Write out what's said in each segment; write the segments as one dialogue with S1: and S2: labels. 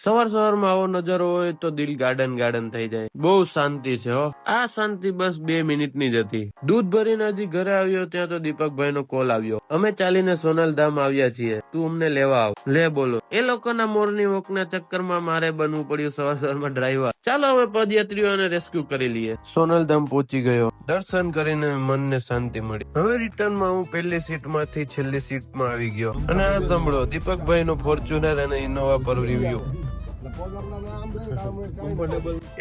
S1: સવાર સવારમાં આવો નજારો હોય તો દિલ ગાર્ડન ગાર્ડન થઈ જાય. બહુ શાંતિ છે હો. આ શાંતિ બસ 2 મિનિટની જ હતી. દૂધ ભરીને હજી ઘરે આવ્યો ત્યાં તો દીપકભાઈ નો કોલ આવ્યો. અમે ચાલીને સોનલધામ આવ્યા છીએ, તું અમને લેવા આવ. લે બોલો, એ લોકોના મોર્નિંગ વોક ના ચક્કરમાં મારે બનવું પડ્યું સવાર સવારમાં ડ્રાઈવર. ચાલો હવે પદયાત્રીઓને રેસ્ક્યુ કરી લઈએ. સોનલધામ પહોંચી ગયો. દર્શન કરીને મનને શાંતિ મળી. હવે રિટર્નમાં હું પહેલી સીટમાંથી છેલ્લી સીટમાં આવી ગયો. અને આ સાંભળો દીપકભાઈ નો ફોર્ચ્યુનર અને ઇનોવા પર રિવ્યુ.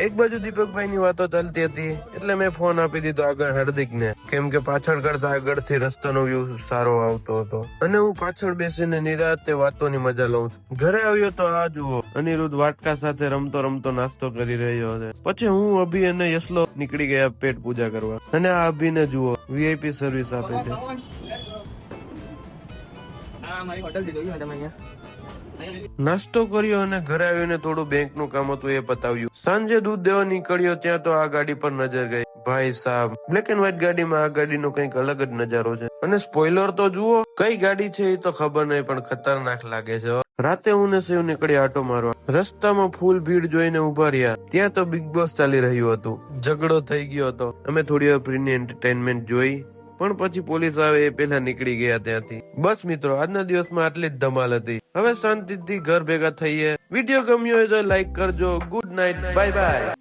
S1: એક બાજુ દીપકભાઈ ની વાતો ચાલતી હતી એટલે મેં ફોન આપી દીધો આગળ હાર્દિક ને, કેમ કે પાછળ કરતા આગળથી રસ્તાનો વ્યૂ સારો આવતો હતો અને હું પાછળ બેસીને નિરાંતે વાતોની મજા લઉં છું. ઘરે આવ્યો તો આ જુઓ, અનિરુદ્ધ વાટકા સાથે રમતો રમતો નાસ્તો કરી રહ્યો છે. પછી હું, અભી અને યશલો નીકળી ગયા પેટ પૂજા કરવા. અને આ અભીને જુઓ, વીઆઈપી સર્વિસ આપે છે. નાસ્તો કર્યો અને ઘરે આવીને થોડું બેંક નું કામ હતું એ પતાવ્યું. સાંજે દૂધ દેવા નીકળ્યો ત્યાં તો આ ગાડી પર નજર ગઈ. ભાઈ સાહેબ, બ્લેક એન્ડ વ્હાઈટ ગાડીમાં આ ગાડીનો કંઈક અલગ જ નજારો છે. અને સ્પોઇલર તો જુઓ, કઈ ગાડી છે એ તો ખબર નહીં પણ ખતરનાક લાગે છે. રાતે હું ને શિવ નીકળી આટો મારવા. રસ્તામાં ફૂલ ભીડ જોઈને ઉભા રહ્યા. ત્યાં તો બિગ બોસ ચાલી રહ્યું હતું. ઝઘડો થઈ ગયો હતો. અમે થોડી વાર ફ્રીની એન્ટરટેનમેન્ટ જોઈ પણ પછી પોલીસ આવે એ પહેલા નીકળી ગયા ત્યાંથી. બસ મિત્રો, આજના દિવસમાં આટલી જ ધમાલ હતી. હવે શાંતિથી ઘર ભેગા થઈએ. વિડીયો ગમ્યો હોય તો લાઈક કરજો. Good night, bye bye.